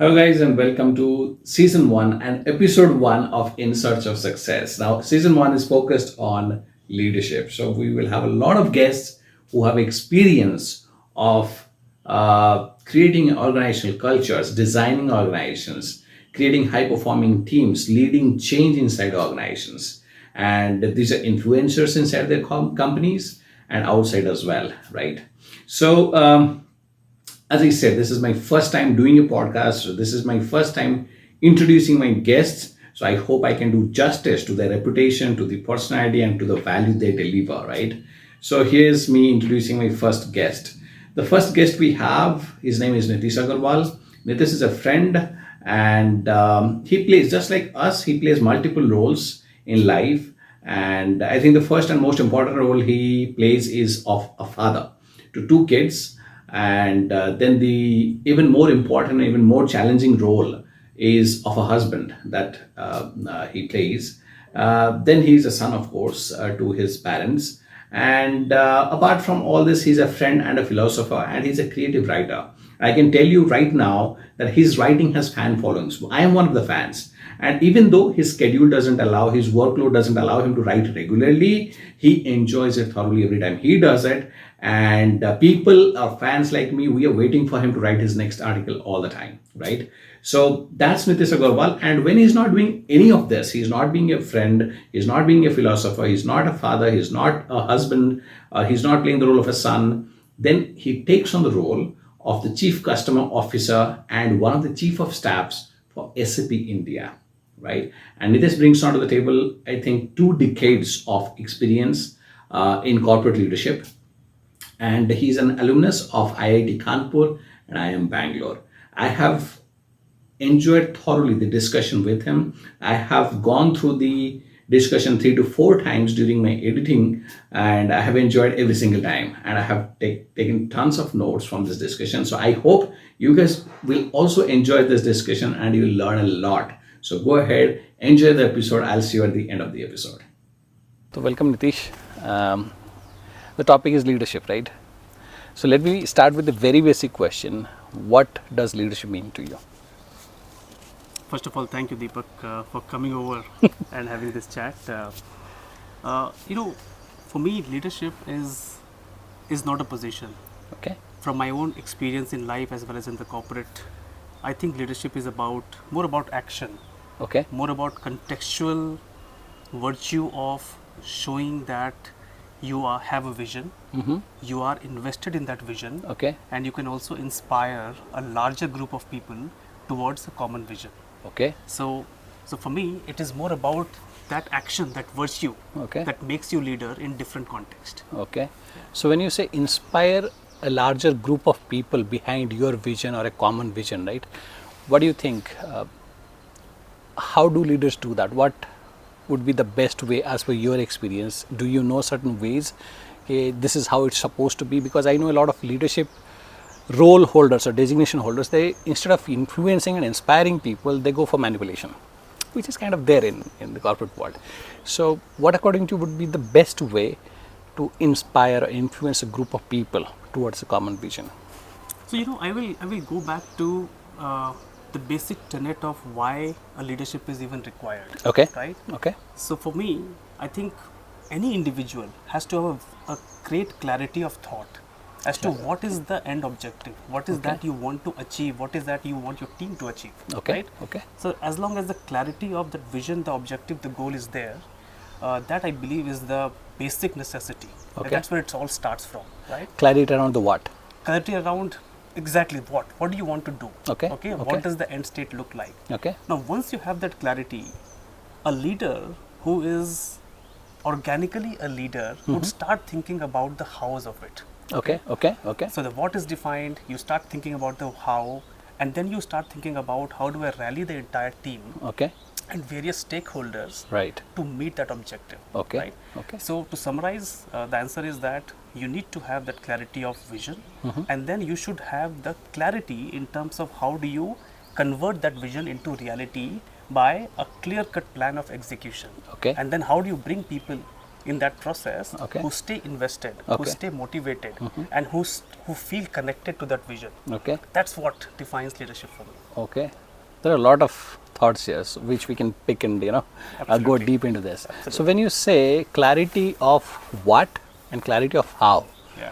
Hello, guys, and welcome to season one and episode one of In Search of Success. Now, season one is focused on leadership. So, we will have a lot of guests who have experience of creating organizational cultures, designing organizations, creating high performing teams, leading change inside organizations. And these are influencers inside their companies and outside as well, right? So, as I said, this is my first time doing a podcast. So this is my first time introducing my guests. So I hope I can do justice to their reputation, to the personality, and to the value they deliver, right? So here's me introducing my first guest. The first guest we have, his name is Nitish Agrawal. Nitish is a friend, and he plays, just like us, he plays multiple roles in life. And I think the first and most important role he plays is of a father to two kids, and then the even more important, even more challenging role is of a husband that he plays. Then he's a son, of course, to his parents. And apart from all this, he's a friend and a philosopher, and he's a creative writer. I can tell you right now that his writing has fan followings. I am one of the fans. And even though his schedule doesn't allow, his workload doesn't allow him to write regularly, he enjoys it thoroughly every time he does it. And people, fans like me, we are waiting for him to write his next article all the time, right? So that's Nitish Agrawal. And when he's not doing any of this, he's not being a friend, he's not being a philosopher, he's not a father, he's not a husband, he's not playing the role of a son, then he takes on the role of the chief customer officer and one of the chief of staffs for SAP India, right? And Nitish brings onto the table, I think, 2 decades of experience in corporate leadership. And he's an alumnus of IIT Kanpur and I am Bangalore. I have enjoyed thoroughly the discussion with him. I have gone through the discussion 3 to 4 times during my editing, and I have enjoyed every single time. And I have taken tons of notes from this discussion. So I hope you guys will also enjoy this discussion and you will learn a lot. So go ahead, enjoy the episode. I'll see you at the end of the episode. So welcome, Nitish. The topic is leadership, right? So let me start with the very basic question. What does leadership mean to you? First of all, thank you, Deepak, for coming over and having this chat. For me, leadership is not a position. Okay. From my own experience in life as well as in the corporate, I think leadership is more about action, Okay. more about contextual virtue of showing that have a vision, you are invested in that vision, Okay. and you can also inspire a larger group of people towards a common vision. Okay. So for me, it is more about that action, that virtue, Okay. that makes you leader in different context. Okay. So when you say inspire a larger group of people behind your vision or a common vision, right? What do you think? How do leaders do that? What would be the best way as per your experience? Do you know certain ways? This is how it's supposed to be? Because I know a lot of leadership role holders or designation holders, they, instead of influencing and inspiring people, they go for manipulation, which is kind of there in the corporate world. So what according to you would be the best way to inspire or influence a group of people towards a common vision? So I will go back to the basic tenet of why a leadership is even required. Okay. Right. Okay. So for me, I think any individual has to have a great clarity of thought as to what is the end objective, what is that you want to achieve, what is that you want your team to achieve. Okay. Right? Okay. So as long as the clarity of the vision, the objective, the goal is there, that I believe is the basic necessity. Okay. That's where it all starts from, right? Clarity around the what? Clarity around exactly what do you want to do? Okay. Okay. Okay. What does the end state look like? Okay. Now, once you have that clarity, a leader who is organically a leader would start thinking about the hows of it. Okay. Okay. Okay. So the what is defined, you start thinking about the how, and then you start thinking about how do I rally the entire team Okay. and various stakeholders Right. to meet that objective. Okay. Right? Okay. So to summarize, the answer is that you need to have that clarity of vision, and then you should have the clarity in terms of how do you convert that vision into reality by a clear-cut plan of execution. Okay. And then how do you bring people in that process, Okay. who stay invested, who Okay. stay motivated, and who feel connected to that vision. Okay. That's what defines leadership for me. Okay. There are a lot of thoughts here, which we can pick and go Absolutely. deep into this. So Absolutely. when you say clarity of what and clarity of how, Yeah.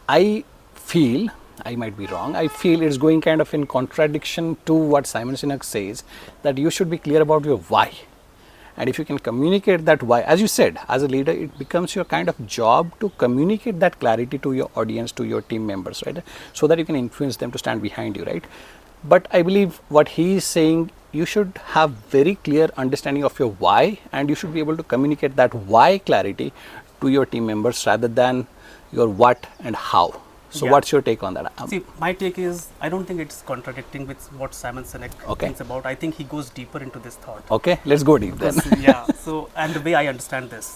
I feel, I might be wrong, I feel it's going kind of in contradiction to what Simon Sinek says, that you should be clear about your why. And if you can communicate that why, as you said, as a leader, it becomes your kind of job to communicate that clarity to your audience, to your team members, right? So that you can influence them to stand behind you, right? But I believe what he is saying, you should have very clear understanding of your why, and you should be able to communicate that why clarity to your team members rather than your what and how. So Yeah. what's your take on that? See, my take is, I don't think it's contradicting with what Simon Sinek Okay. thinks about. I think he goes deeper into this thought. Okay, let's go deep then. Because, yeah. So, and the way I understand this,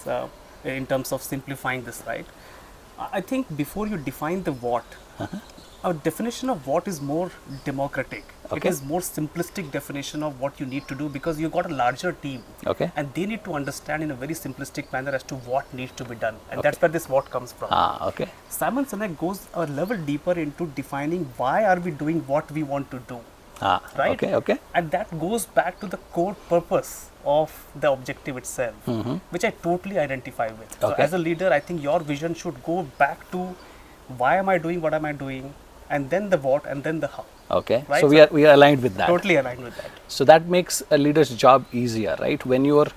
in terms of simplifying this, right? I think before you define the what, our definition of what is more democratic. It Okay. is more simplistic definition of what you need to do, because you've got a larger team. Okay. And they need to understand in a very simplistic manner as to what needs to be done. And Okay. that's where this what comes from. Okay. Simon Sinek goes a level deeper into defining why are we doing what we want to do. Right? Okay, okay. And that goes back to the core purpose of the objective itself, which I totally identify with. So Okay. as a leader, I think your vision should go back to why am I doing what am I doing, and then the what, and then the how. Okay. Right, So so- we are aligned with that. Totally aligned with that. So that makes a leader's job easier, right? When your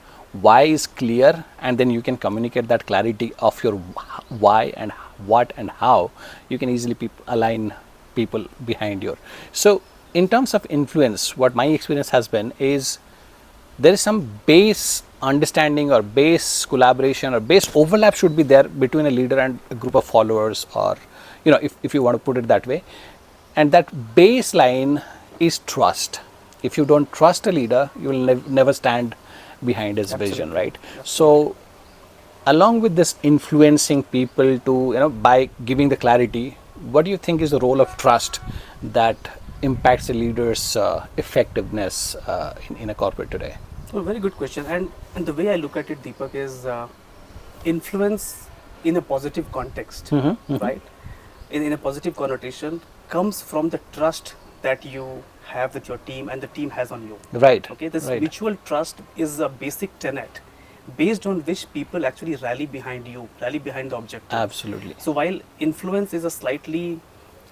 why is clear, and then you can communicate that clarity of your why and what and how, you can easily align people behind you. So in terms of influence, what my experience has been is there is some base understanding or base collaboration or base overlap should be there between a leader and a group of followers, or if you want to put it that way. And that baseline is trust. If you don't trust a leader, you will never stand behind his vision, right? So along with this influencing people to by giving the clarity, what do you think is the role of trust that impacts a leader's effectiveness in a corporate today? Well, very good question. And the way I look at it, Deepak, is influence in a positive context, right? In a positive connotation, comes from the trust that you have with your team and the team has on you. Right. Okay, this right. mutual trust is a basic tenet based on which people actually rally behind you, rally behind the objective. Absolutely. So while influence is a slightly,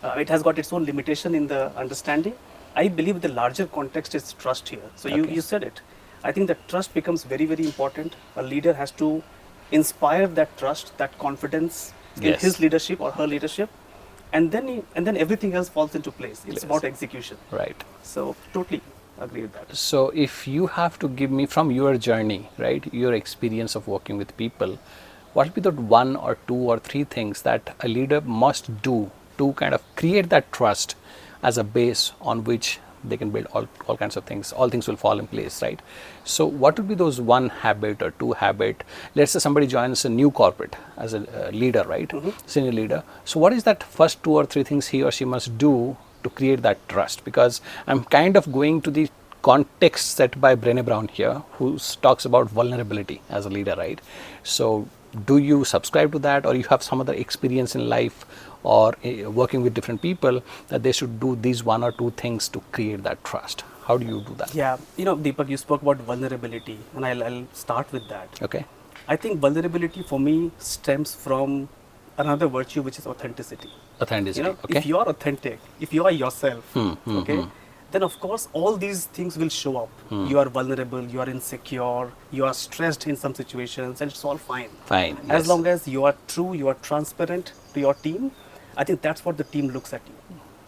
it has got its own limitation in the understanding, I believe the larger context is trust here. So Okay. you said it. I think that trust becomes very, very important. A leader has to inspire that trust, that confidence in Yes. his leadership or her leadership, and then everything else falls into place. It's Yes. about execution. Right. So totally agree with that. So if you have to give me from your journey, right, your experience of working with people, what will be the one or two or three things that a leader must do to kind of create that trust as a base on which they can build all kinds of things, all things will fall in place, right? So what would be those one habit or two habit? Let's say somebody joins a new corporate as a leader, right? Senior leader. So what is that first two or three things he or she must do to create that trust? Because I'm kind of going to the context set by Brené Brown here, who talks about vulnerability as a leader, right? So do you subscribe to that, or you have some other experience in life or working with different people that they should do these one or two things to create that trust? How do you do that? Yeah, Deepak, you spoke about vulnerability, and I'll start with that. Okay. I think vulnerability for me stems from another virtue, which is authenticity. Authenticity. Okay. If you are authentic, if you are yourself, okay, then of course all these things will show up. You are vulnerable, you are insecure, you are stressed in some situations, and it's all fine. Fine. As yes. long as you are true, you are transparent to your team, I think that's what the team looks at you.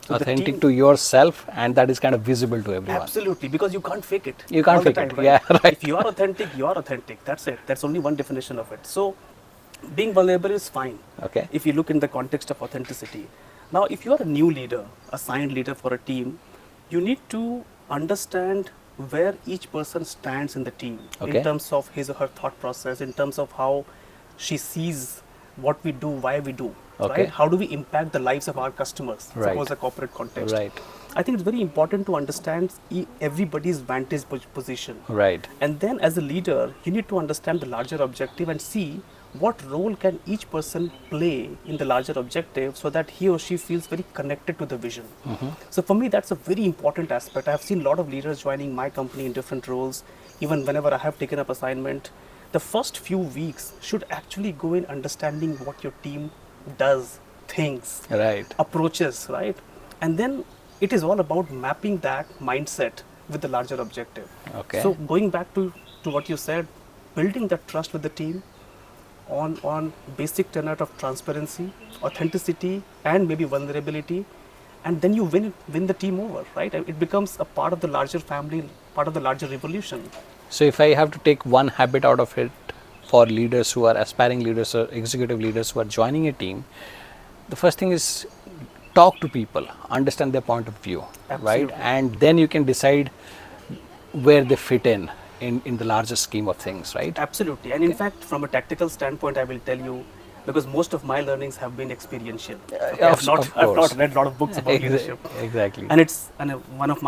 So the authentic team- to yourself, and that is kind of visible to everyone. Absolutely, because you can't fake it. You can't all the fake time, it. right? Yeah, right. If you are authentic, you are authentic. That's it. That's only one definition of it. So, being vulnerable is fine. Okay. If you look in the context of authenticity. Now, if you are a new leader, assigned leader for a team, you need to understand where each person stands in the team Okay. in terms of his or her thought process, in terms of how she sees what we do, why we do. Okay. Right? How do we impact the lives of our customers? Right. Suppose a corporate context. Right. I think it's very important to understand everybody's vantage position. Right. And then as a leader, you need to understand the larger objective and see what role can each person play in the larger objective so that he or she feels very connected to the vision. So for me, that's a very important aspect. I have seen a lot of leaders joining my company in different roles. Even whenever I have taken up assignment, the first few weeks should actually go in understanding what your team does, thinks, Right. approaches, right? And then it is all about mapping that mindset with the larger objective. Okay. So going back to what you said, building that trust with the team on basic tenet of transparency, authenticity, and maybe vulnerability, and then you win the team over, right? It becomes a part of the larger family, part of the larger revolution. So if I have to take one habit out of it for leaders who are aspiring leaders or executive leaders who are joining a team, the first thing is talk to people, understand their point of view, Absolutely. right? And then you can decide where they fit in the larger scheme of things, right? Absolutely. And in fact, from a tactical standpoint, I will tell you, because most of my learnings have been experiential. Okay, I've not read a lot of books about leadership. Exactly. And one of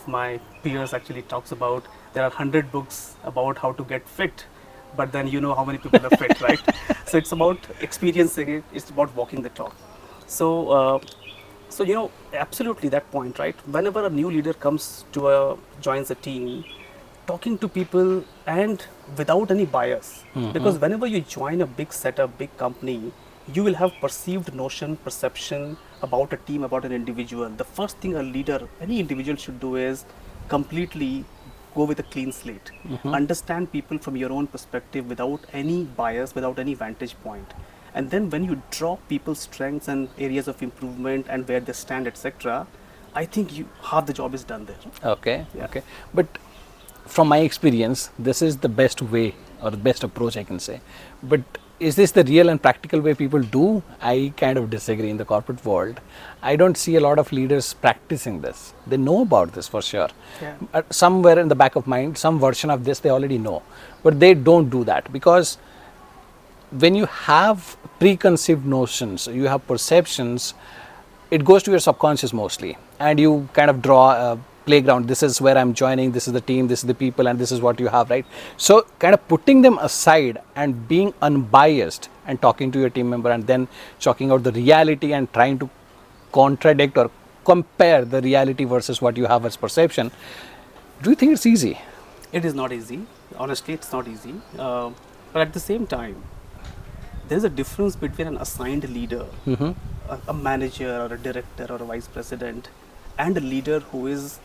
my peers actually talks about there are 100 books about how to get fit, but then you know how many people are fit, right? So it's about experiencing it. It's about walking the talk. So absolutely that point, right? Whenever a new leader joins a team, talking to people and without any bias, because whenever you join a big setup, big company, you will have perceived notion, perception about a team, about an individual. The first thing a leader, any individual should do is completely go with a clean slate. Understand people from your own perspective without any bias, without any vantage point. And then when you draw people's strengths and areas of improvement and where they stand, etc., I think half the job is done there. Okay. Yeah. Okay. But from my experience, this is the best way or the best approach, I can say. But is this the real and practical way people do? I kind of disagree. In the corporate world, I don't see a lot of leaders practicing this. They know about this for sure. Yeah. Somewhere in the back of mind, some version of this they already know, but they don't do that because when you have preconceived notions, you have perceptions, it goes to your subconscious mostly, and you kind of draw a playground. This is where I'm joining, this is the team, this is the people, and this is what you have, right? So kind of putting them aside and being unbiased and talking to your team member and then chalking out the reality and trying to contradict or compare the reality versus what you have as perception. Do you think it's easy? It is not easy. Honestly, it's not easy. But at the same time, there's a difference between an assigned leader, a manager or a director or a vice president, and a leader who is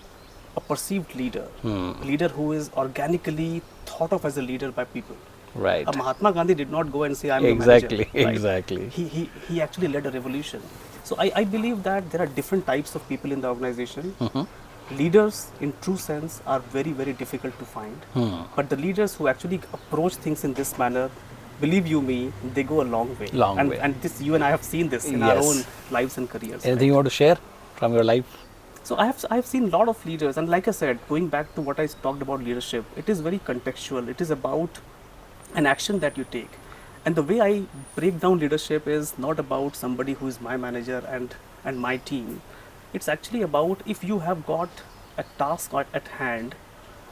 a perceived leader, a leader who is organically thought of as a leader by people. Right. Mahatma Gandhi did not go and say, I'm Exactly, the manager. Right? exactly. He actually led a revolution. So I believe that there are different types of people in the organization. Leaders, in true sense, are very, very difficult to find. But the leaders who actually approach things in this manner, believe you me, they go a long way. Long way. And this, you and I have seen this in our own lives and careers. Anything you want to share from your life? So I have seen a lot of leaders, and like I said, going back to what I talked about leadership, it is very contextual. It is about an action that you take. And the way I break down leadership is not about somebody who is my manager and my team. It's actually about if you have got a task at hand,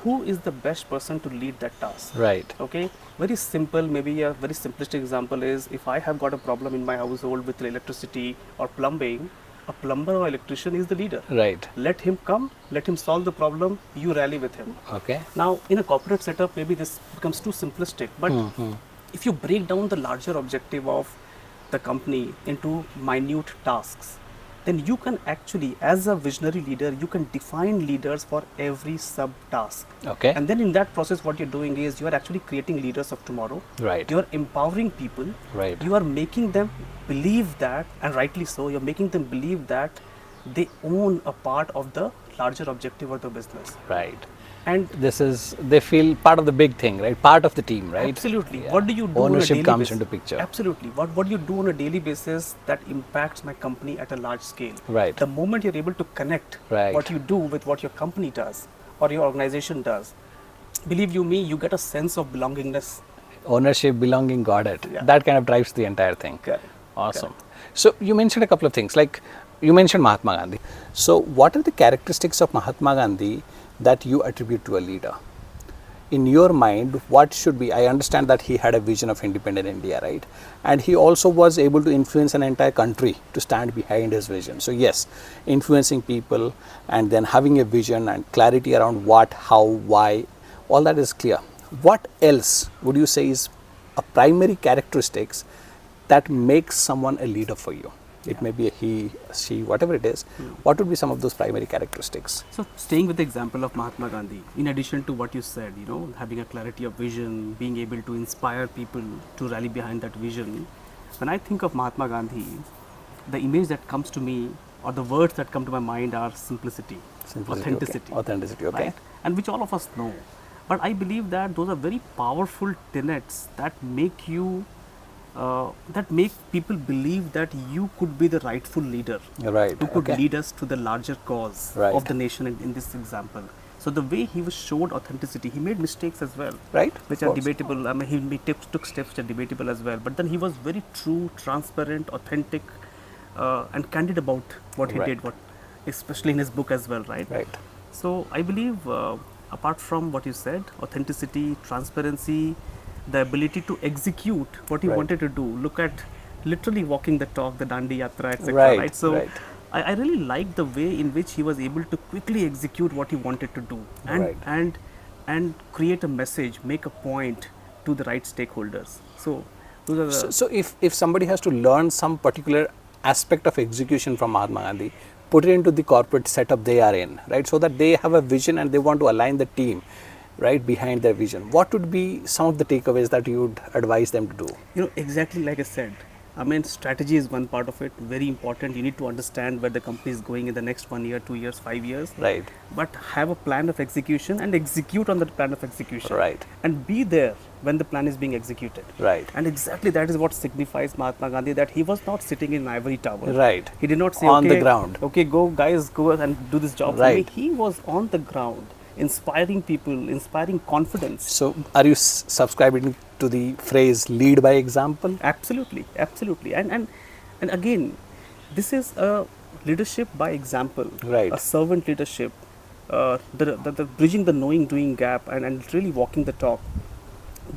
who is the best person to lead that task? Right. Okay, very simple, maybe a very simplistic example is if I have got a problem in my household with electricity or plumbing, a plumber or electrician is the leader. Right. Let him come, let him solve the problem, you rally with him. Okay. Now, in a corporate setup, maybe this becomes too simplistic, but if you break down the larger objective of the company into minute tasks, then you can actually, as a visionary leader, you can define leaders for every sub-task. Okay. And then in that process, what you're doing is you are actually creating leaders of tomorrow. Right. You are empowering people. Right. You are making them believe that, and rightly so, you're making them believe that they own a part of the larger objective of the business. Right. And They feel part of the big thing, right? Part of the team, right? absolutely. Yeah. What do you do Ownership on a daily comes basis? into picture. Absolutely. What do you do on a daily basis that impacts my company at a large scale? Right. The moment you're able to connect Right. what you do with what your company does or your organization does, believe you me, you get a sense of belongingness. Ownership, belonging, got it. Yeah. That kind of drives the entire thing. Correct. Awesome. So you mentioned a couple of things like You mentioned Mahatma Gandhi. So, what are the characteristics of Mahatma Gandhi that you attribute to a leader? In your mind, what should be? I understand that he had a vision of independent India, right? And he also was able to influence an entire country to stand behind his vision. So, yes, influencing people and then having a vision and clarity around what, how, why, all that is clear. What else would you say is a primary characteristics that makes someone a leader for you? It may be a he, she, whatever it is. What would be some of those primary characteristics? So, staying with the example of Mahatma Gandhi, in addition to what you said, having a clarity of vision, being able to inspire people to rally behind that vision, when I think of Mahatma Gandhi, the image that comes to me or the words that come to my mind are simplicity, authenticity. Okay. Authenticity, okay. Right? And which all of us know. But I believe that those are very powerful tenets that make you that make people believe that you could be the rightful leader, Right. who could Okay. lead us to the larger cause Right. of the nation in this example. So the way he was showed authenticity, he made mistakes as well, Right. which Of are course. debatable. I mean, took steps which are debatable as well. But then he was very true, transparent, authentic, and candid about what he Right. did, especially in his book as well, right? Right. So I believe, apart from what you said, authenticity, transparency, the ability to execute what he Right. wanted to do. Look at literally walking the talk, the Dandi Yatra, etc. Right, So right. I really like the way in which he was able to quickly execute what he wanted to do, and Right. and create a message, make a point to the right stakeholders. So those are the So if somebody has to learn some particular aspect of execution from Mahatma Gandhi, put it into the corporate setup they are in, right? So that they have a vision and they want to align the team, right, behind their vision. What would be some of the takeaways that you would advise them to do? exactly like I said. I mean, strategy is one part of it, very important. You need to understand where the company is going in the next 1 year, 2 years, 5 years. Right. But have a plan of execution and execute on that plan of execution. Right. And be there when the plan is being executed. Right. And exactly that is what signifies Mahatma Gandhi, that he was not sitting in an ivory tower. Right. He did not say, On the okay, ground. okay, go guys, go and do this job Right. for me. He was on the ground, inspiring people, inspiring confidence. So are you subscribing to the phrase lead by example? Absolutely, absolutely. And again, this is a leadership by example, Right. a servant leadership, the bridging the knowing doing gap, and really walking the talk.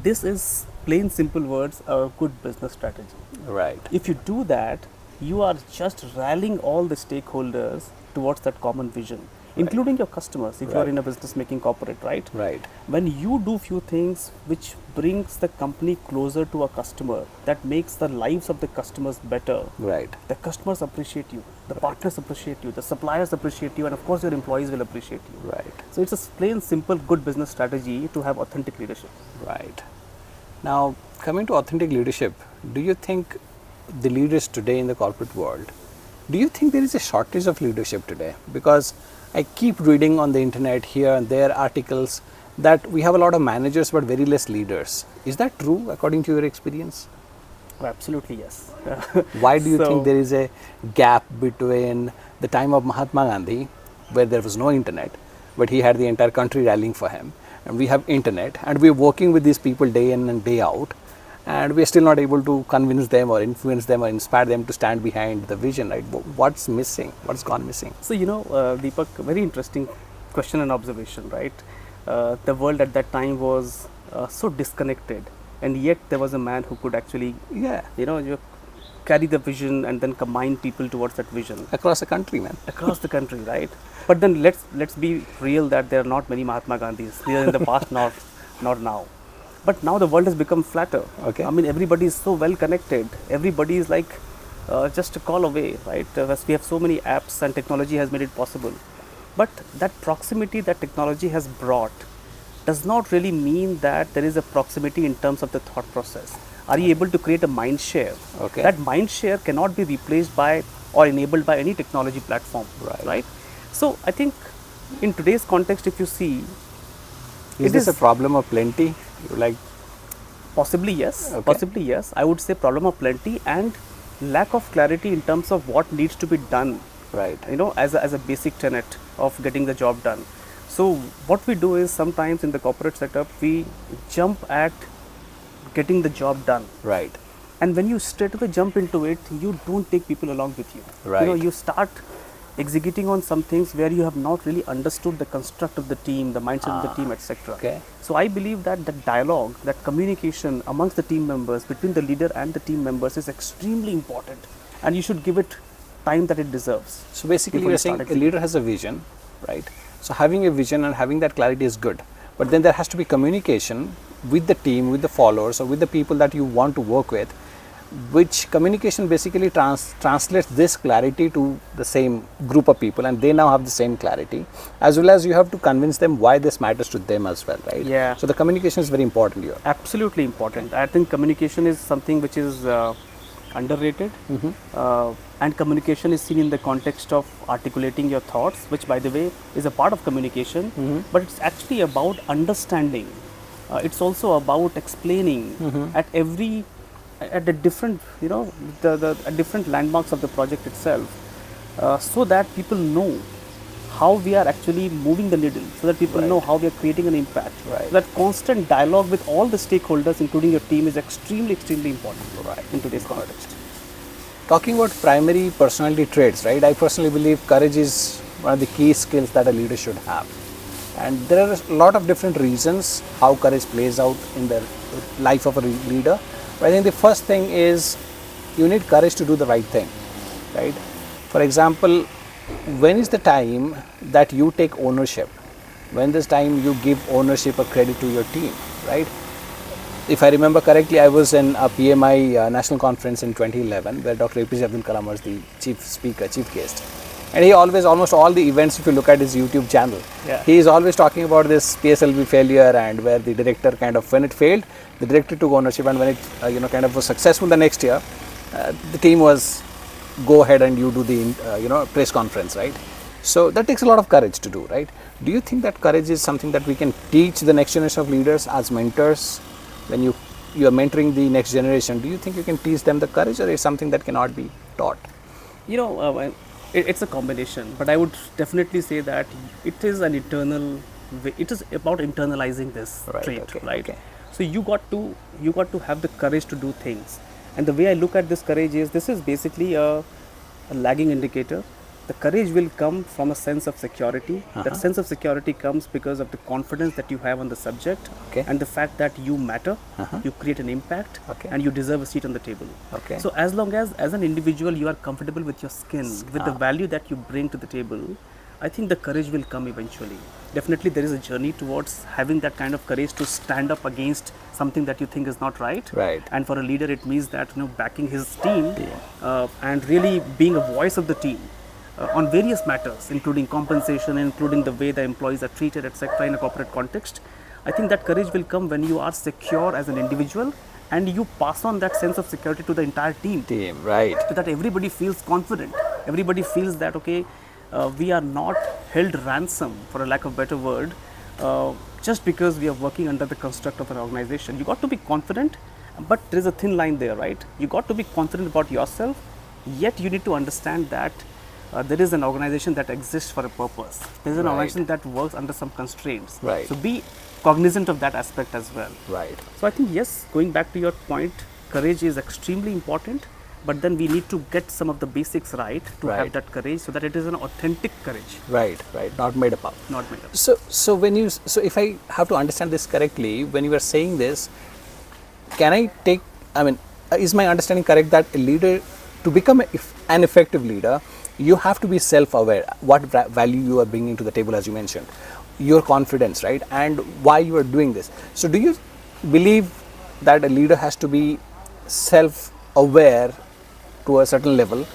This is plain simple words, a good business strategy. Right. If you do that, you are just rallying all the stakeholders towards that common vision, including your customers if you are Right. in a business making corporate, right? Right. When you do few things which brings the company closer to a customer, that makes the lives of the customers better, Right. the customers appreciate you, the partners appreciate you, the suppliers appreciate you, and of course your employees will appreciate you. Right. So it's a plain simple good business strategy to have authentic leadership. Right. Now, coming to authentic leadership, do you think the leaders today in the corporate world, do you think there is a shortage of leadership today? Because I keep reading on the internet here and there articles that we have a lot of managers but very less leaders. Is that true according to your experience? Oh, absolutely, yes. Why do you So- think there is a gap between the time of Mahatma Gandhi, where there was no internet, but he had the entire country rallying for him, and we have internet, and we're working with these people day in and day out, and we're still not able to convince them or influence them or inspire them to stand behind the vision, right? What's missing? What's gone missing? So, Deepak, very interesting question and observation, right? The world at that time was so disconnected, and yet there was a man who could actually, Yeah, you carry the vision and then combine people towards that vision across the country, man. across the country, right? But then let's be real that there are not many Mahatma Gandhis, neither in the past nor now. But now the world has become flatter. Okay. I mean, everybody is so well connected. Everybody is like just a call away, right? As we have so many apps and technology has made it possible. But that proximity that technology has brought does not really mean that there is a proximity in terms of the thought process. Are you able to create a mind share? Okay. That mind share cannot be replaced by or enabled by any technology platform. Right. So I think in today's context, if you see, Is it this a is- problem of plenty? Like, possibly yes. Okay. Possibly yes. I would say problem of plenty and lack of clarity in terms of what needs to be done. right. As a basic tenet of getting the job done. So what we do is sometimes in the corporate setup we jump at getting the job done, Right. And when you straight away jump into it, you don't take people along with you. Right. You start executing on some things where you have not really understood the construct of the team, the mindset of the team, etc. Okay. So I believe that the dialogue, that communication amongst the team members, between the leader and the team members, is extremely important, and you should give it time that it deserves. So basically, before you're you start saying a executing. leader has a vision, right? So having a vision and having that clarity is good, but then there has to be communication with the team, with the followers, or with the people that you want to work with, which communication basically translates this clarity to the same group of people, and they now have the same clarity, as well as you have to convince them why this matters to them as well, right? Yeah. So the communication is very important here. Absolutely important. I think communication is something which is underrated, and communication is seen in the context of articulating your thoughts, which, by the way, is a part of communication, but it's actually about understanding. It's also about explaining at the different, the different landmarks of the project itself, so that people know how we are actually moving the needle, so that people know how we are creating an impact. Right. That constant dialogue with all the stakeholders, including your team, is extremely important in today's context. Talking about primary personality traits, right? I personally believe courage is one of the key skills that a leader should have. And there are a lot of different reasons how courage plays out in the life of a leader. But I think the first thing is you need courage to do the right thing, right? For example, when is the time that you take ownership? When is the time you give ownership or credit to your team, right? If I remember correctly, I was in a PMI national conference in 2011 where Dr. APJ Abdul Kalam was the chief speaker, chief guest. And he always, almost all the events, if you look at his YouTube channel, he is always talking about this PSLV failure, and where the director kind of, when it failed, the director took ownership, and when it, kind of was successful the next year, the team was, go ahead and you do the, press conference, right? So that takes a lot of courage to do, right? Do you think that courage is something that we can teach the next generation of leaders as mentors? When you are mentoring the next generation, do you think you can teach them the courage, or is something that cannot be taught? It's a combination, but I would definitely say that it is an internal way. It is about internalizing this trait, right? Okay. So you got to have the courage to do things, and the way I look at this courage is, this is basically a lagging indicator. The courage will come from a sense of security. That sense of security comes because of the confidence that you have on the subject, and the fact that you matter, you create an impact, and you deserve a seat on the table. So as long as an individual, you are comfortable with your skin, with the value that you bring to the table, I think the courage will come eventually. Definitely there is a journey towards having that kind of courage to stand up against something that you think is not right. And for a leader, it means that, backing his team, and really being a voice of the team. On various matters, including compensation, including the way the employees are treated, etc., in a corporate context. I think that courage will come when you are secure as an individual, and you pass on that sense of security to the entire team. Right. So that everybody feels confident. Everybody feels that, we are not held ransom, for a lack of a better word, just because we are working under the construct of an organization. You got to be confident, but there is a thin line there, right? You got to be confident about yourself, yet you need to understand that there is an organization that exists for a purpose. There is an organization that works under some constraints. So be cognizant of that aspect as well. So I think, yes, going back to your point, courage is extremely important, but then we need to get some of the basics right to have that courage, so that it is an authentic courage. Not made up. Not made up. So if I have to understand this correctly, when you are saying this, is my understanding correct that a leader, to become an effective leader, you have to be self-aware what value you are bringing to the table, as you mentioned, your confidence, right, and why you are doing this. So do you believe that a leader has to be self-aware to a certain level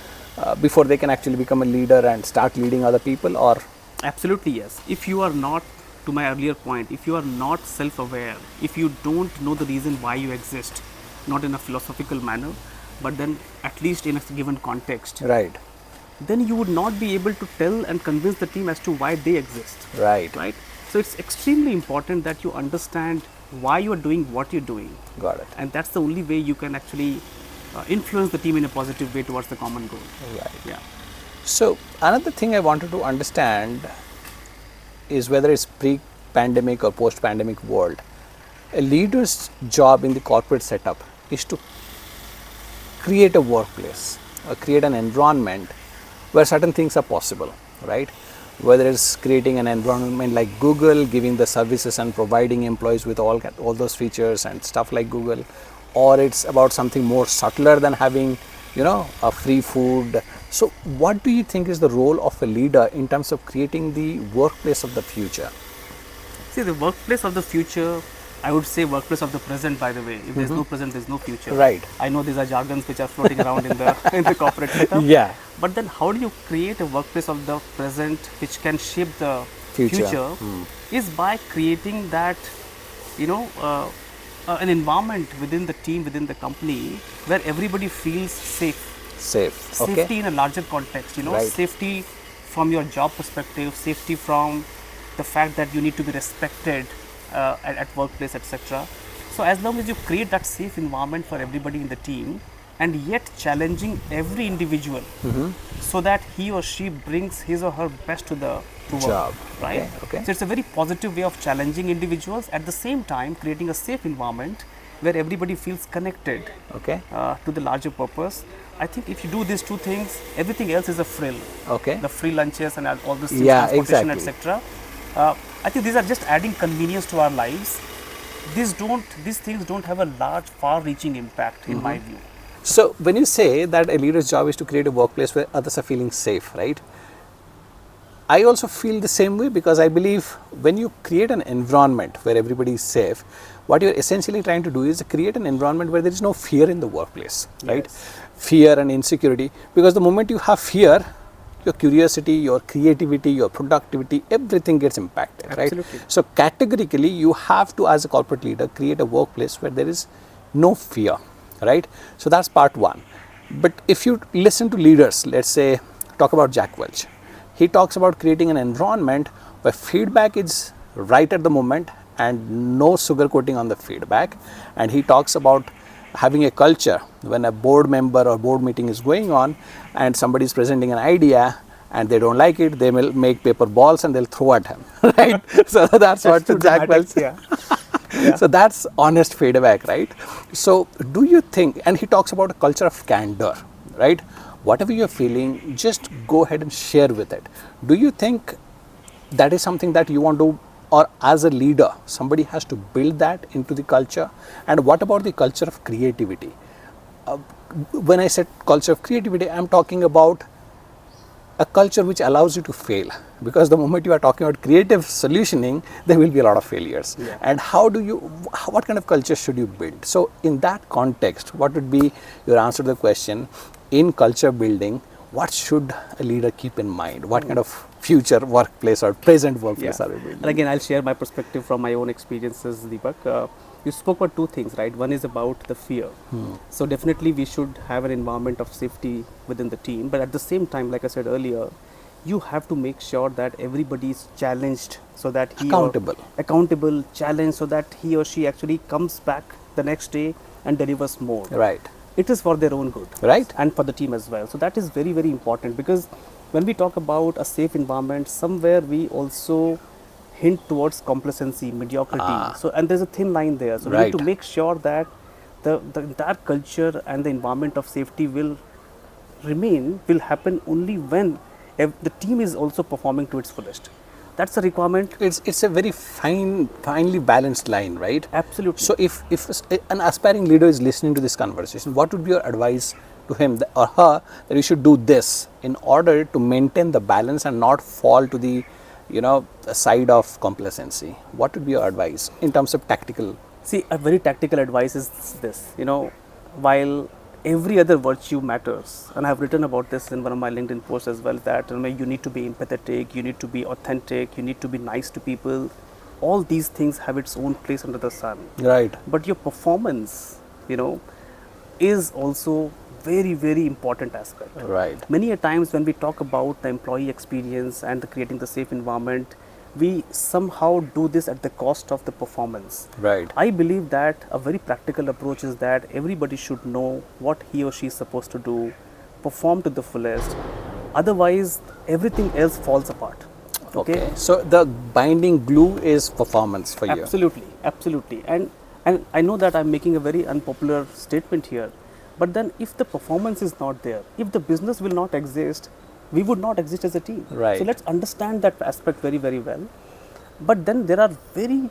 before they can actually become a leader and start leading other people, or? Absolutely, yes. If you are not, to my earlier point, if you are not self-aware, if you don't know the reason why you exist, not in a philosophical manner, but then at least in a given context, then you would not be able to tell and convince the team as to why they exist. Right? So it's extremely important that you understand why you are doing what you're doing. Got it. And that's the only way you can actually influence the team in a positive way towards the common goal. So another thing I wanted to understand is whether it's pre-pandemic or post-pandemic world, a leader's job in the corporate setup is to create a workplace or create an environment where certain things are possible, right? Whether it's creating an environment like Google, giving the services and providing employees with all those features and stuff like Google, or it's about something more subtler than having, a free food. So what do you think is the role of a leader in terms of creating the workplace of the future? See, the workplace of the future, I would say workplace of the present, by the way. If there's no present, there's no future. Right. I know these are jargons which are floating around in the in the corporate setup. Yeah. But then how do you create a workplace of the present which can shape the Future. future is by creating that, an environment within the team, within the company where everybody feels safe. Safe. Okay. Safety in a larger context, Right. safety from your job perspective, safety from the fact that you need to be respected at workplace, etc. So as long as you create that safe environment for everybody in the team, and yet challenging every individual so that he or she brings his or her best to work, Job. right? Okay. So it's a very positive way of challenging individuals, at the same time creating a safe environment where everybody feels connected Okay. to the larger purpose. I think if you do these two things, everything else is a frill. Okay. The free lunches and all this things, Yeah, transportation, exactly. etc. I think these are just adding convenience to our lives. These things don't have a large, far-reaching impact, in my view. So when you say that a leader's job is to create a workplace where others are feeling safe, right? I also feel the same way, because I believe when you create an environment where everybody is safe, what you're essentially trying to do is create an environment where there is no fear in the workplace, right? Fear and insecurity, because the moment you have fear, your curiosity, your creativity, your productivity, everything gets impacted, Absolutely. right? So categorically, you have to, as a corporate leader, create a workplace where there is no fear, right? So that's part one. But if you listen to leaders, let's say, talk about Jack Welch, he talks about creating an environment where feedback is right at the moment and no sugarcoating on the feedback. And he talks about having a culture when a board member or board meeting is going on and somebody is presenting an idea and they don't like it, they will make paper balls and they'll throw at him, right? So that's what Jack Welch. Yeah. So that's honest feedback, right? So do you think, and he talks about a culture of candor, right? Whatever you're feeling, just go ahead and share with it. Do you think that is something that you want to, or as a leader, somebody has to build that into the culture? And what about the culture of creativity? When I said culture of creativity, I'm talking about a culture which allows you to fail, because the moment you are talking about creative solutioning, there will be a lot of failures. Yeah. And what kind of culture should you build? So in that context, what would be your answer to the question, in culture building, what should a leader keep in mind? What kind of future workplace or present workplace are we building? And again, I'll share my perspective from my own experiences, Deepak. You spoke about two things, right? One is about the fear. So definitely we should have an environment of safety within the team. But at the same time, like I said earlier, you have to make sure that everybody is challenged, so that accountable, challenged, so that he or she actually comes back the next day and delivers more. Right. It is for their own good, Right. and for the team as well. So that is very, very important, because when we talk about a safe environment, somewhere we also hint towards complacency, mediocrity. So, and there's a thin line there. So we need to make sure that the entire culture and the environment of safety will happen only when the team is also performing to its fullest. That's a requirement. It's a very finely balanced line, right? Absolutely. So if an aspiring leader is listening to this conversation, what would be your advice to him or her, that you should do this in order to maintain the balance and not fall to the side of complacency? What would be your advice in terms of tactical? See, a very tactical advice is this, while every other virtue matters, and I have written about this in one of my LinkedIn posts as well, that you need to be empathetic, you need to be authentic, you need to be nice to people. All these things have its own place under the sun. Right. But your performance, is also very, very important aspect. Right. Many a times when we talk about the employee experience and creating the safe environment, we somehow do this at the cost of the performance. Right. I believe that a very practical approach is that everybody should know what he or she is supposed to do, perform to the fullest. Otherwise, everything else falls apart. Okay. So the binding glue is performance for you. Absolutely, absolutely. And I know that I'm making a very unpopular statement here, But then if the performance is not there, if the business will not exist, we would not exist as a team. Right. So let's understand that aspect very, very well. But then there are very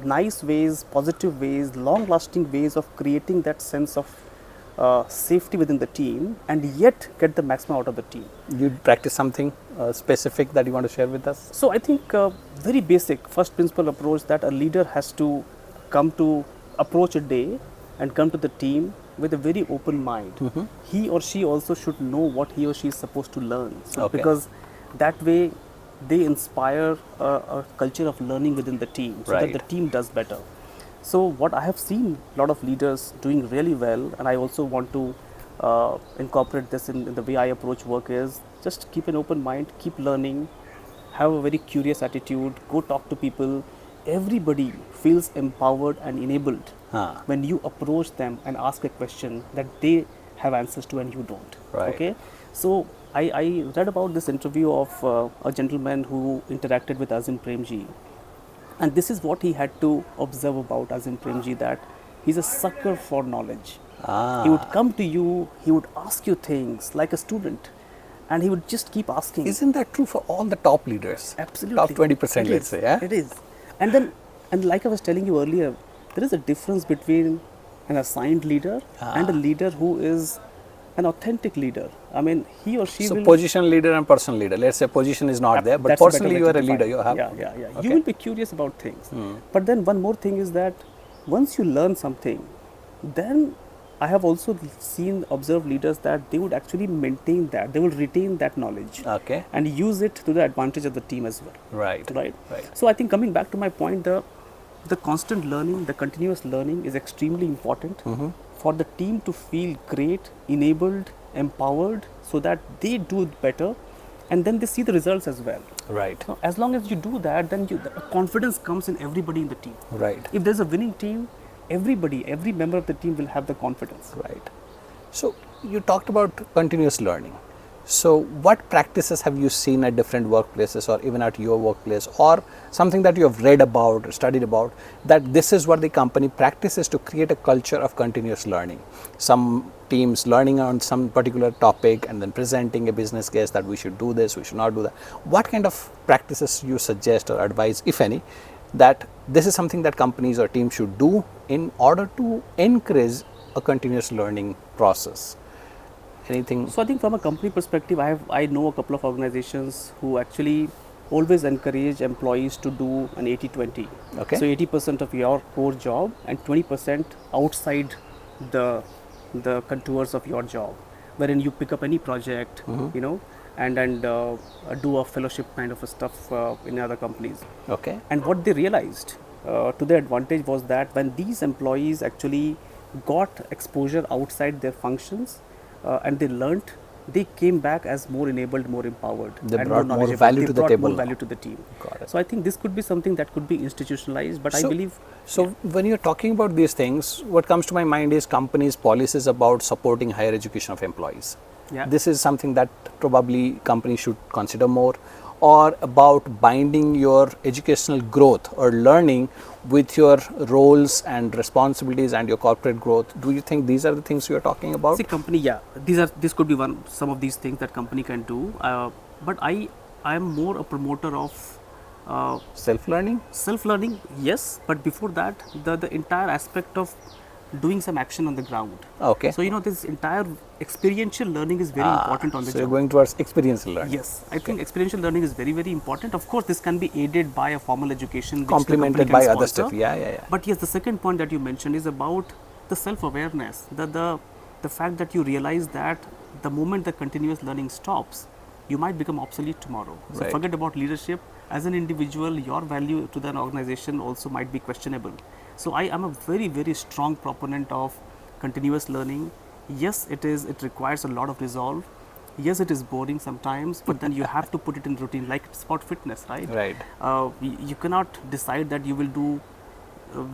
nice ways, positive ways, long-lasting ways of creating that sense of safety within the team and yet get the maximum out of the team. You practice something specific that you want to share with us? So I think very basic first principle approach that a leader has to come to approach a day and come to the team with a very open mind. He or she also should know what he or she is supposed to learn. So Okay. because that way they inspire a culture of learning within the team so that Right. the team does better. So what I have seen a lot of leaders doing really well, and I also want to incorporate this in the way I approach work, is just keep an open mind, keep learning, have a very curious attitude, go talk to people. Everybody feels empowered and enabled Ah. when you approach them and ask a question that they have answers to and you don't. Right. Okay. So I read about this interview of a gentleman who interacted with Azim Premji, and this is what he had to observe about Azim Premji, that he's a sucker for knowledge. Ah. He would come to you, he would ask you things like a student, and he would just keep asking. Isn't that true for all the top leaders? Absolutely. Top 20%, It let's is. say, yeah? It is. And then, and like I was telling you earlier, there is a difference between an assigned leader and a leader who is an authentic leader. I mean, he or she So will. position leader and personal leader. Let's say position is not there, but That's a better personally way you to are a define leader. it. You have. Yeah. Okay. You will be curious about things. But then one more thing is that once you learn something, then I have also observed leaders that they would actually maintain that, they will retain that knowledge Okay. and use it to the advantage of the team as well. Right. Right. Right. So I think coming back to my point, the constant learning, the continuous learning is extremely important for the team to feel great, enabled, empowered, so that they do it better, and then they see the results as well. Right. Now, as long as you do that, then the confidence comes in everybody in the team. Right. If there's a winning team, every member of the team will have the confidence. Right. So you talked about continuous learning. So what practices have you seen at different workplaces or even at your workplace, or something that you have read about or studied about, that this is what the company practices to create a culture of continuous learning? Some teams learning on some particular topic and then presenting a business case that we should do this, we should not do that. What kind of practices you suggest or advise, if any, that this is something that companies or teams should do in order to encourage a continuous learning process? Anything? So I think from a company perspective, I know a couple of organizations who actually always encourage employees to do an 80-20. Okay. So 80% of your core job and 20% outside the contours of your job, wherein you pick up any project, you know, and do a fellowship kind of a stuff in other companies. Okay. And what they realized to their advantage was that when these employees actually got exposure outside their functions and they learnt, they came back as more enabled, more empowered. They and brought more knowledgeable. value They to the brought table more now. value to the team. Got it. So I think this could be something that could be institutionalized, but I believe. So when you're talking about these things, what comes to my mind is companies' policies about supporting higher education of employees. Yeah. This is something that probably companies should consider more, or about binding your educational growth or learning with your roles and responsibilities and your corporate growth. Do you think these are the things you are talking about? See, company, yeah, this could be some of these things that company can do. But I am more a promoter of Self-learning? self-learning, yes. But before that, the entire aspect of doing some action on the ground. Okay. So this entire experiential learning is very important on the So you're job. going towards experiential learning. Yes, I think experiential learning is very, very important. Of course, this can be aided by a formal education, which the Complemented company by can other sponsor. stuff. Yeah. But yes, the second point that you mentioned is about the self-awareness. The fact that you realize that the moment the continuous learning stops, you might become obsolete tomorrow. So Right. forget about leadership. As an individual, your value to an organization also might be questionable. So I am a very, very strong proponent of continuous learning. Yes, it requires a lot of resolve. Yes, it is boring sometimes, but then you have to put it in routine, like it's about fitness, right? Right. You cannot decide that you will do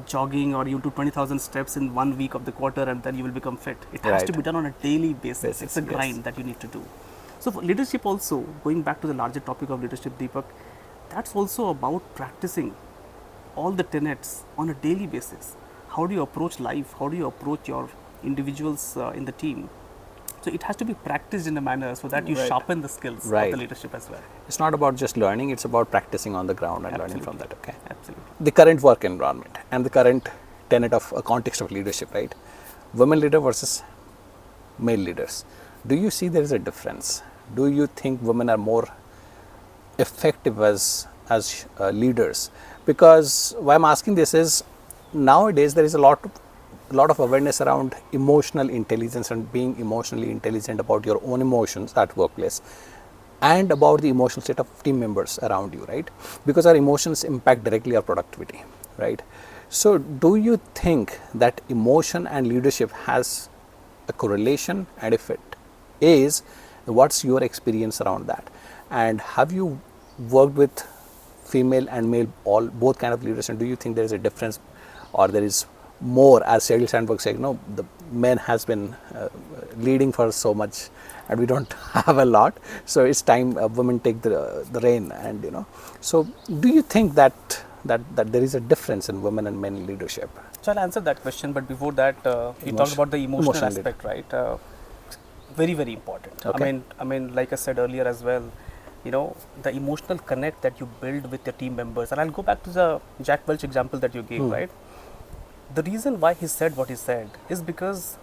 jogging or you do 20,000 steps in 1 week of the quarter and then you will become fit. It has to Right. be done on a daily basis. It's a yes. grind that you need to do. So for leadership also, going back to the larger topic of leadership, Deepak, that's also about practicing all the tenets on a daily basis. How do you approach life? How do you approach individuals in the team. So it has to be practiced in a manner so that you Right. sharpen the skills of Right. the leadership as well. It's not about just learning, it's about practicing on the ground and learning from Absolutely. that. Okay. Absolutely. The current work environment and the current tenet of a context of leadership, right? Women leader versus male leaders. Do you see there is a difference? Do you think women are more effective as leaders? Because why I'm asking this is nowadays there is a lot of awareness around emotional intelligence and being emotionally intelligent about your own emotions at workplace and about the emotional state of team members around you, right? Because our emotions impact directly our productivity, right? So do you think that emotion and leadership has a correlation, and if it is, what's your experience around that? And have you worked with female and male, all both kind of leaders, and do you think there is a difference or there is more, as Sheryl Sandberg said, no, the men has been leading for so much and we don't have a lot, so it's time women take the reign, and so do you think that there is a difference in women and men leadership? So I'll answer that question, but before that, you talked about the emotional Emotional aspect, right? Very, very important. Okay. I mean, like I said earlier as well, the emotional connect that you build with your team members, and I'll go back to the Jack Welch example that you gave, right? The reason why he said what he said is because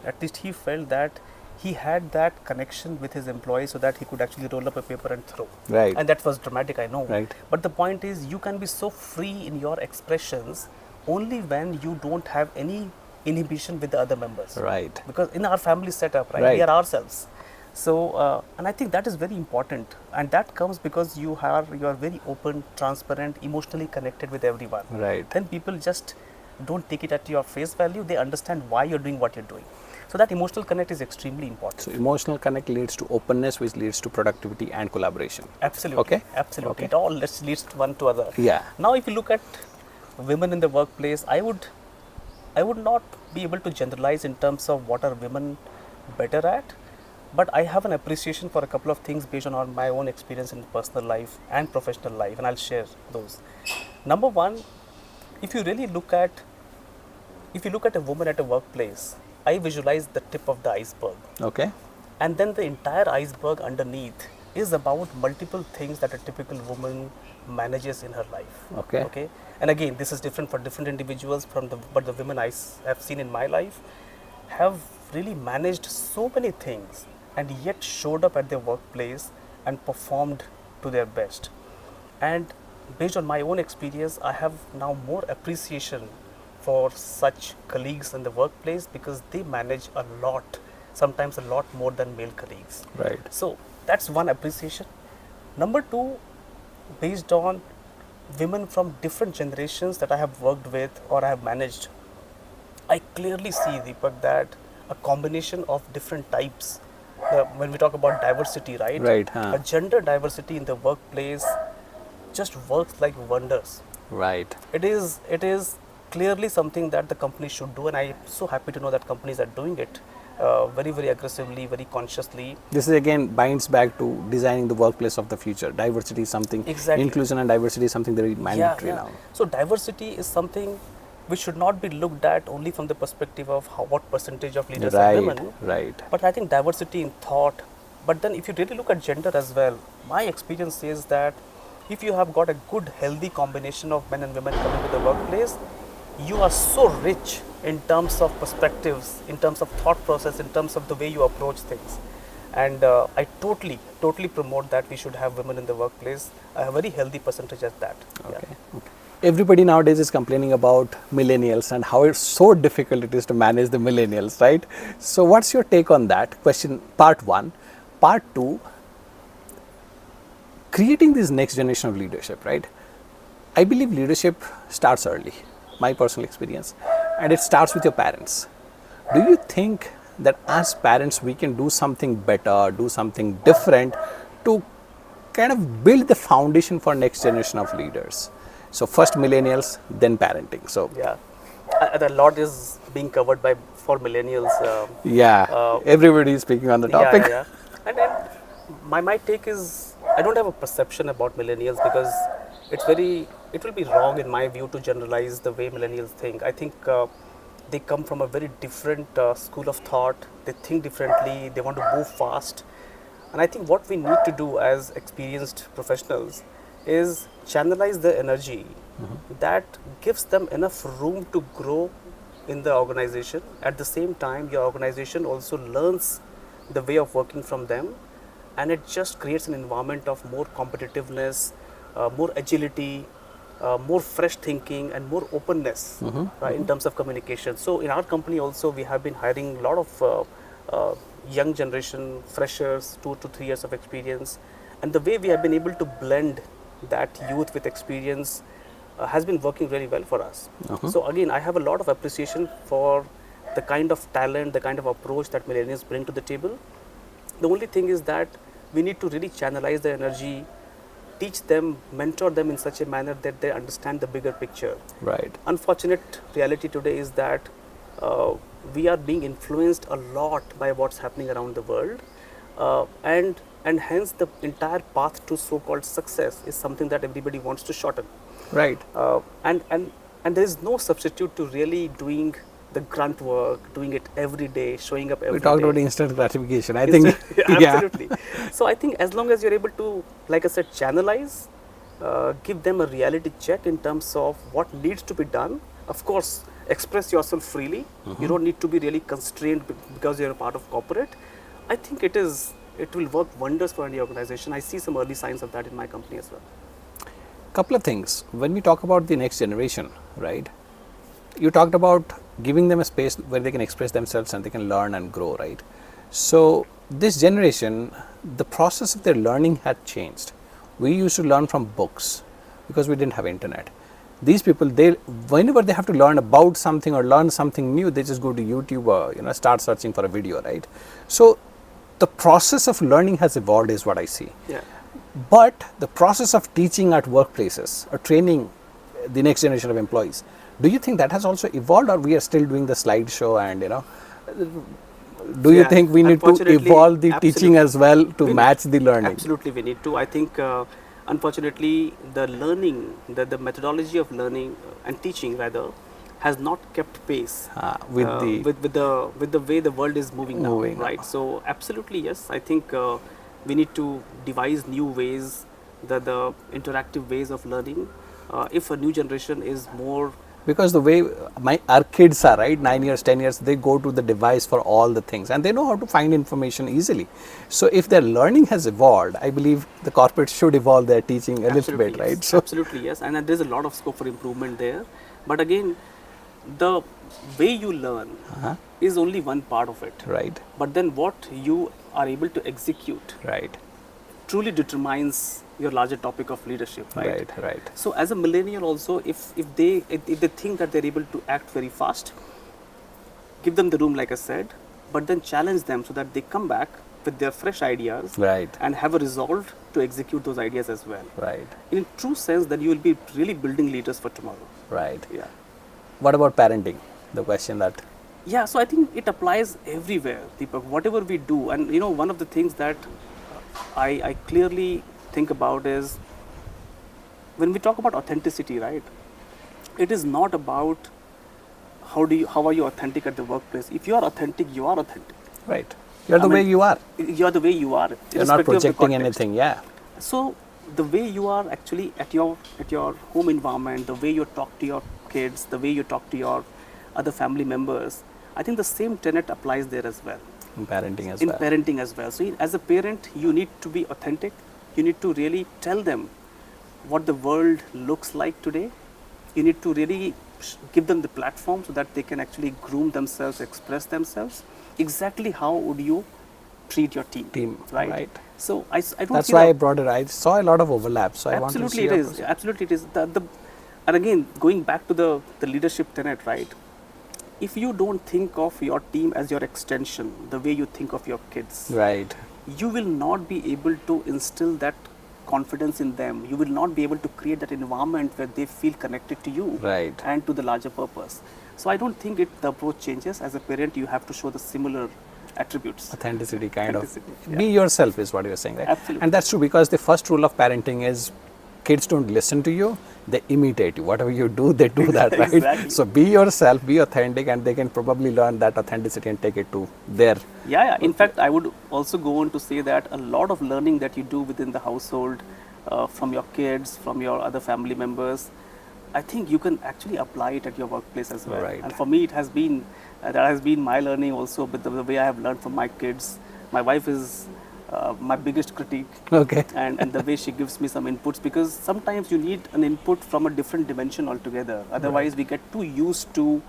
at least he felt that he had that connection with his employees so that he could actually roll up a paper and throw. Right. And that was dramatic, I know. Right. But the point is, you can be so free in your expressions only when you don't have any inhibition with the other members. Right. Because in our family setup, right, Right. we are ourselves. So, and I think that is very important, and that comes because you are very open, transparent, emotionally connected with everyone. Right. Then people just don't take it at your face value. They understand why you're doing what you're doing. So that emotional connect is extremely important. So emotional connect leads to openness, which leads to productivity and collaboration. Absolutely. Okay. Absolutely. Okay. It all leads one to other. Yeah. Now, if you look at women in the workplace, I would not be able to generalize in terms of what are women better at, but I have an appreciation for a couple of things based on my own experience in personal life and professional life, and I'll share those. Number one, if you look at a woman at a workplace, I visualize the tip of the iceberg. Okay. And then the entire iceberg underneath is about multiple things that a typical woman manages in her life. Okay. Okay. And again, this is different for different individuals. But the women I have seen in my life have really managed so many things and yet showed up at their workplace and performed to their best. And based on my own experience, I have now more appreciation for such colleagues in the workplace because they manage a lot, sometimes a lot more than male colleagues. Right. So that's one appreciation. Number two, based on women from different generations that I have worked with or I have managed, I clearly see, Deepak, that a combination of different types, when we talk about diversity, right? Right. A gender diversity in the workplace just works like wonders. Right. It is clearly something that the company should do, and I am so happy to know that companies are doing it very, very aggressively, very consciously. This is again binds back to designing the workplace of the future. Diversity is something, Exactly. inclusion and diversity is something very mandatory now. So diversity is something which should not be looked at only from the perspective of what percentage of leaders are women. Right. But I think diversity in thought. But then if you really look at gender as well, my experience says that if you have got a good, healthy combination of men and women coming to the workplace, you are so rich in terms of perspectives, in terms of thought process, in terms of the way you approach things. And I totally promote that we should have women in the workplace, a very healthy percentage at that. Okay. Okay. Everybody nowadays is complaining about millennials and how it's so difficult it is to manage the millennials, right? So what's your take on that? Question part one. Part two, creating this next generation of leadership, right? I believe leadership starts early, my personal experience, and it starts with your parents. Do you think that as parents we can do something better, do something different to kind of build the foundation for next generation of leaders? So first millennials, then parenting. So Yeah. A lot is being covered for millennials. everybody is speaking on the topic. Yeah. And then my take is, I don't have a perception about millennials because it will be wrong in my view to generalize the way millennials think. I think they come from a very different school of thought, they think differently, they want to move fast. And I think what we need to do as experienced professionals is channelize the energy that gives them enough room to grow in the organization. At the same time, your organization also learns the way of working from them, and it just creates an environment of more competitiveness, more agility, more fresh thinking, and more openness in terms of communication. So in our company also, we have been hiring a lot of young generation freshers, 2 to 3 years of experience, and the way we have been able to blend that youth with experience has been working very well for us. So again, I have a lot of appreciation for the kind of talent, the kind of approach that millennials bring to the table. The only thing is that we need to really channelize the energy, teach them, mentor them in such a manner that they understand the bigger picture. Right. Unfortunate reality today is that we are being influenced a lot by what's happening around the world, and hence the entire path to so-called success is something that everybody wants to shorten. Right. And there is no substitute to really doing the grunt work, doing it every day, showing up every day. We talked about instant gratification. I think, absolutely. So I think as long as you're able to, like I said, channelize, give them a reality check in terms of what needs to be done. Of course, express yourself freely. You don't need to be really constrained because you're a part of corporate. I think it will work wonders for any organization. I see some early signs of that in my company as well. Couple of things. When we talk about the next generation, right? You talked about giving them a space where they can express themselves and they can learn and grow, right? So this generation, the process of their learning had changed. We used to learn from books because we didn't have internet. These people, whenever they have to learn about something or learn something new, they just go to YouTube or start searching for a video, right? So the process of learning has evolved, is what I see. Yeah. But the process of teaching at workplaces or training the next generation of employees, do you think that has also evolved, or we are still doing the slideshow and do you think we need to evolve the teaching as well to match the learning? Absolutely, we need to. I think unfortunately the learning, the methodology of learning and teaching rather, has not kept pace with the way the world is moving now, right? So absolutely yes, I think we need to devise new ways, the interactive ways of learning. If a new generation is more, because the way our kids are, right, 9 years, 10 years, they go to the device for all the things and they know how to find information easily. So if their learning has evolved, I believe the corporates should evolve their teaching a little bit, right? So absolutely yes, and there's a lot of scope for improvement there. But again, the way you learn is only one part of it, right? But then what you are able to execute, right, truly determines your larger topic of leadership, right? Right. So as a millennial also, if they think that they're able to act very fast, give them the room, like I said, but then challenge them so that they come back with their fresh ideas, right, and have a resolve to execute those ideas as well, right. In true sense, that you will be really building leaders for tomorrow, right? Yeah. What about parenting? The question that. Yeah, so I think it applies everywhere, Deepak, whatever we do. And one of the things that I clearly think about is when we talk about authenticity, right? It is not about how are you authentic at the workplace. If you are authentic, you are authentic. Right. You're the way you are. You're the way you are. You're not projecting anything, yeah. So the way you are actually at your home environment, the way you talk to your kids, the way you talk to your other family members, I think the same tenet applies there as well. In parenting as well. So as a parent, you need to be authentic. You need to really tell them what the world looks like today. You need to really give them the platform so that they can actually groom themselves, express themselves. Exactly how would you treat your team, right? So I don't. That's why I brought it. I saw a lot of overlap. So I want to see. Absolutely it is. And again, going back to the leadership tenet, right? If you don't think of your team as your extension, the way you think of your kids, right, you will not be able to instill that confidence in them. You will not be able to create that environment where they feel connected to you, right, and to the larger purpose. So I don't think the approach changes. As a parent, you have to show the similar attributes. Authenticity, Be yourself is what you're saying, right? Absolutely. And that's true, because the first rule of parenting is kids don't listen to you, they imitate you. Whatever you do, they do that, right? Exactly. So be yourself, be authentic, and they can probably learn that authenticity and take it to their. Yeah. In fact, I would also go on to say that a lot of learning that you do within the household, from your kids, from your other family members, I think you can actually apply it at your workplace as well. Right. And for me, it has been that has been my learning also. But the way I have learned from my kids, my wife is my biggest critique. Okay. And the way she gives me some inputs, because sometimes you need an input from a different dimension altogether. Otherwise, we get too used to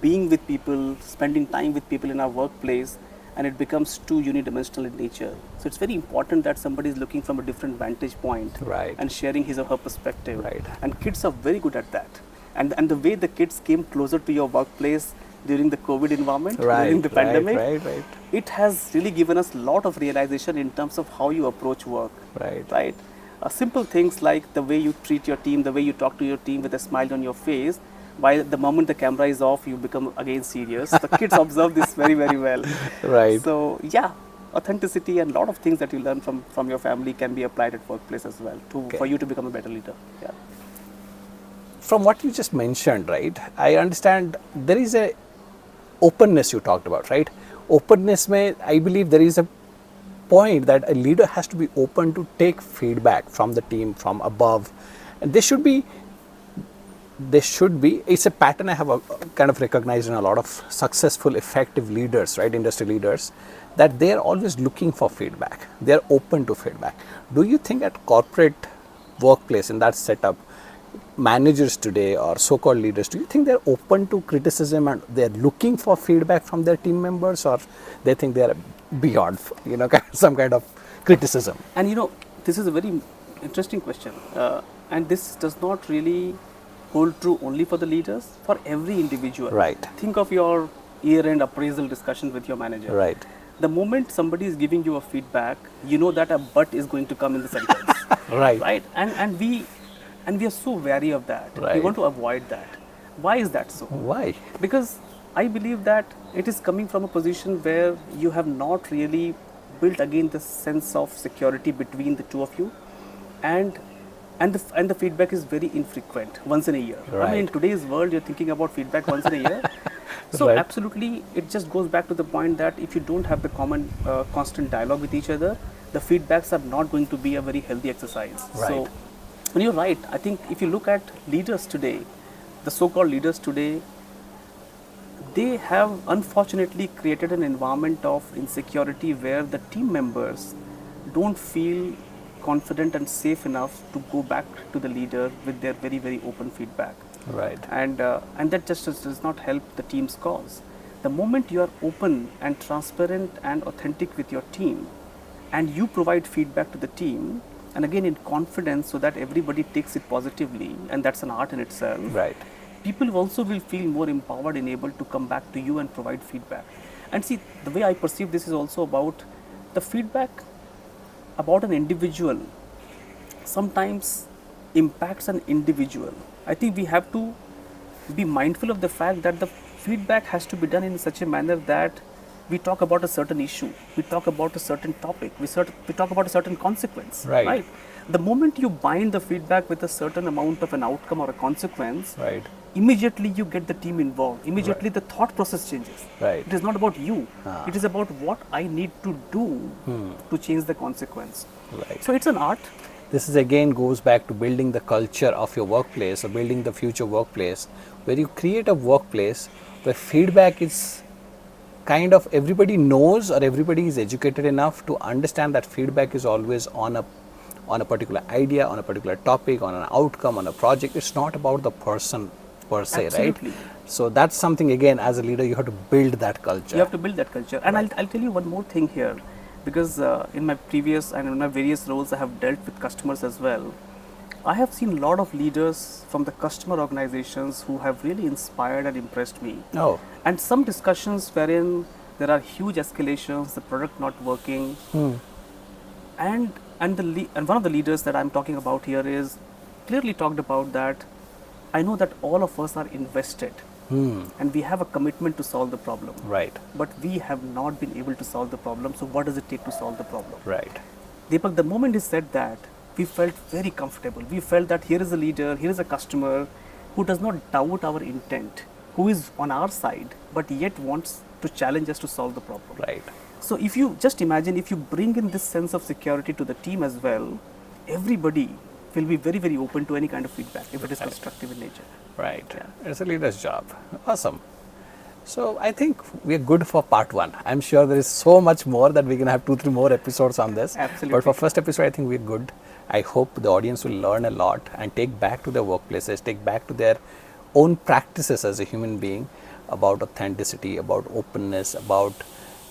being with people, spending time with people in our workplace, and it becomes too unidimensional in nature. So it's very important that somebody is looking from a different vantage point, Right. and sharing his or her perspective. Right. And kids are very good at that. And the way the kids came closer to your workplace during the COVID environment, during the pandemic, Right. it has really given us a lot of realization in terms of how you approach work. Right. Simple things like the way you treat your team, the way you talk to your team with a smile on your face. While the moment the camera is off, you become again serious. The kids observe this very, very well. Right. So yeah, authenticity and a lot of things that you learn from your family can be applied at workplace as well for you to become a better leader. Yeah. From what you just mentioned, right, I understand there is a openness you talked about, right? Openness may, I believe there is a point that a leader has to be open to take feedback from the team, from above. And they should be, it's a pattern I have kind of recognized in a lot of successful, effective leaders, right, industry leaders, that they are always looking for feedback. They are open to feedback. Do you think at corporate workplace, in that setup, managers today or so-called leaders, do you think they're open to criticism and they're looking for feedback from their team members, or they think they're beyond, some kind of criticism? And this is a very interesting question. And this does not really hold true only for the leaders, for every individual. Right. Think of your year-end appraisal discussion with your manager. Right. The moment somebody is giving you a feedback, you know that a but is going to come in the sentence. Right. And we are so wary of that. We Right. want to avoid that. Why is that so? Why? Because I believe that it is coming from a position where you have not really built again the sense of security between the two of you, and the feedback is very infrequent, once in a year. I mean, in Right. today's world, you're thinking about feedback once in a year. So Right. absolutely, it just goes back to the point that if you don't have the common, constant dialogue with each other, the feedbacks are not going to be a very healthy exercise. Right. So, and you're right. I think if you look at leaders today, the so-called leaders today, they have unfortunately created an environment of insecurity where the team members don't feel confident and safe enough to go back to the leader with their very, very open feedback. Right. And that just does not help the team's cause. The moment you are open and transparent and authentic with your team, and you provide feedback to the team, and again in confidence so that everybody takes it positively, and that's an art in itself. Right. People also will feel more empowered and able to come back to you and provide feedback. And see, the way I perceive this is also about the feedback about an individual sometimes impacts an individual. I think we have to be mindful of the fact that the feedback has to be done in such a manner that we talk about a certain issue, we talk about a certain topic, we talk about a certain consequence. Right. The moment you bind the feedback with a certain amount of an outcome or a consequence, Right. immediately you get the team involved. Immediately the thought process changes. Right. It is not about you. It is about what I need to do to change the consequence. Right. So it's an art. This is again goes back to building the culture of your workplace or building the future workplace, where you create a workplace where feedback is kind of everybody knows or everybody is educated enough to understand that feedback is always on a particular idea, on a particular topic, on an outcome, on a project. It's not about the person per se, Absolutely. right? So that's something, again, as a leader, you have to build that culture. You have to build that culture. And I'll tell you one more thing here, because in my previous and in my various roles, I have dealt with customers as well. I have seen a lot of leaders from the customer organizations who have really inspired and impressed me. Oh, And some discussions wherein there are huge escalations, the product not working, and one of the leaders that I'm talking about here is clearly talked about that I know that all of us are invested and we have a commitment to solve the problem. right, But we have not been able to solve the problem. So what does it take to solve the problem? right, Deepak, the moment he said that, we felt very comfortable. We felt that here is a leader, here is a customer who does not doubt our intent, who is on our side, but yet wants to challenge us to solve the problem. Right. So if you just imagine, if you bring in this sense of security to the team as well, everybody will be very, very open to any kind of feedback if it is constructive in nature. Right. Yeah. It's a leader's job. Awesome. So I think we're good for part 1. I'm sure there is so much more that we can have 2-3 more episodes on this. Absolutely. But for first episode, I think we're good. I hope the audience will learn a lot and take back to their workplaces, take back to their own practices as a human being about authenticity, about openness, about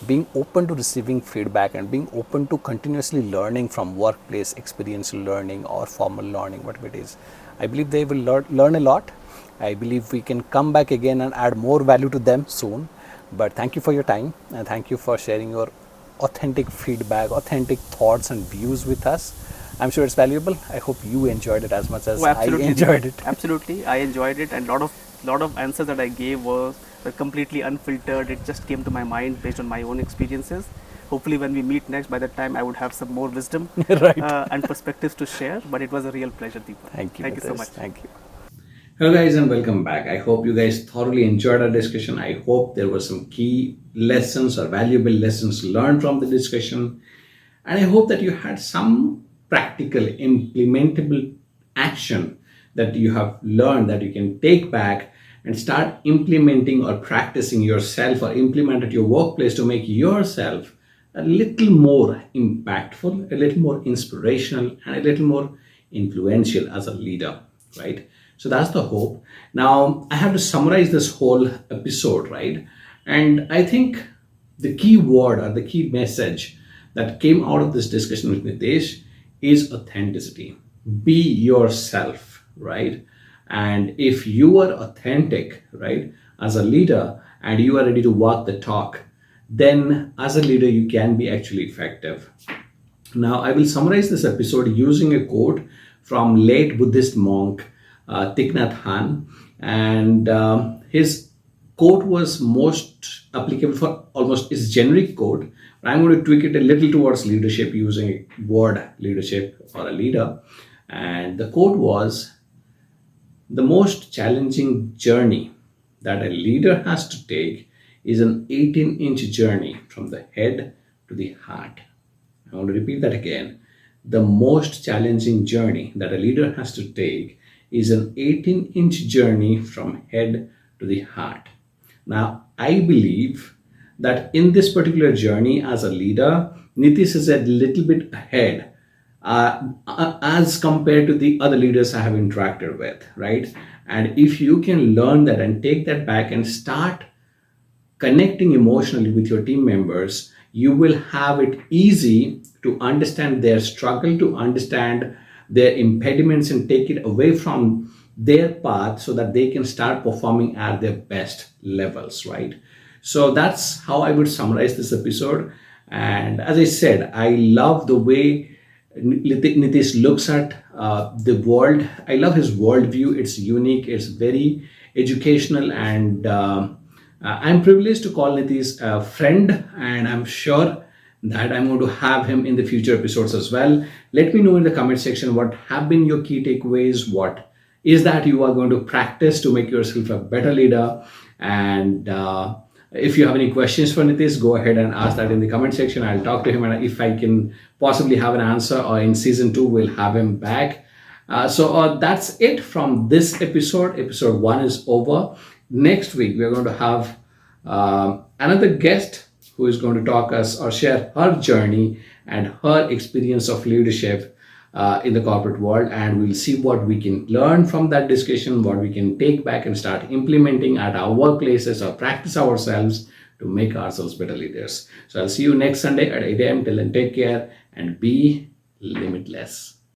being open to receiving feedback and being open to continuously learning from workplace experiential learning or formal learning, whatever it is. I believe they will learn a lot. I believe we can come back again and add more value to them soon. But thank you for your time and thank you for sharing your authentic feedback, authentic thoughts and views with us. I'm sure it's valuable. I hope you enjoyed it as much as I enjoyed it. Absolutely, I enjoyed it, and lot of answers that I gave were completely unfiltered. It just came to my mind based on my own experiences. Hopefully, when we meet next, by that time I would have some more wisdom Right. And perspectives to share. But it was a real pleasure, Deepak. Thank you. Thank you so Nitish. much. Thank you. Hello guys and welcome back. I hope you guys thoroughly enjoyed our discussion. I hope there were some key lessons or valuable lessons learned from the discussion. And I hope that you had some practical implementable action that you have learned that you can take back and start implementing or practicing yourself or implement at your workplace to make yourself a little more impactful, a little more inspirational, and a little more influential as a leader, right? So that's the hope. Now, I have to summarize this whole episode, right? And I think the key word or the key message that came out of this discussion with Nitish is authenticity. Be yourself, right? And if you are authentic, right, as a leader and you are ready to walk the talk, then as a leader, you can be actually effective. Now, I will summarize this episode using a quote from late Buddhist monk Thich Nhat Hanh, and his quote was most applicable for almost his generic quote, but I'm going to tweak it a little towards leadership using a word leadership or a leader. And the quote was, the most challenging journey that a leader has to take is an 18-inch journey from the head to the heart. I want to repeat that again. The most challenging journey that a leader has to take is an 18-inch journey from head to the heart. Now, I believe that in this particular journey as a leader, Nitish is a little bit ahead as compared to the other leaders I have interacted with, right? And if you can learn that and take that back and start connecting emotionally with your team members, you will have it easy to understand their struggle, to understand their impediments and take it away from their path so that they can start performing at their best levels, right? So that's how I would summarize this episode. And as I said, I love the way Nitish looks at the world. I love his worldview. It's unique. It's very educational, and I'm privileged to call Nitish a friend, and I'm sure that I'm going to have him in the future episodes as well. Let me know in the comment section what have been your key takeaways, what is that you are going to practice to make yourself a better leader. And if you have any questions for Nitish, go ahead and ask that in the comment section. I'll talk to him, and if I can possibly have an answer, or in season 2, we'll have him back. So that's it from this episode. Episode 1 is over. Next week, we're going to have another guest who is going to talk us or share her journey and her experience of leadership in the corporate world, and we'll see what we can learn from that discussion, what we can take back and start implementing at our workplaces or practice ourselves to make ourselves better leaders. So I'll see you next Sunday at 8 a.m. Till then, take care and be limitless.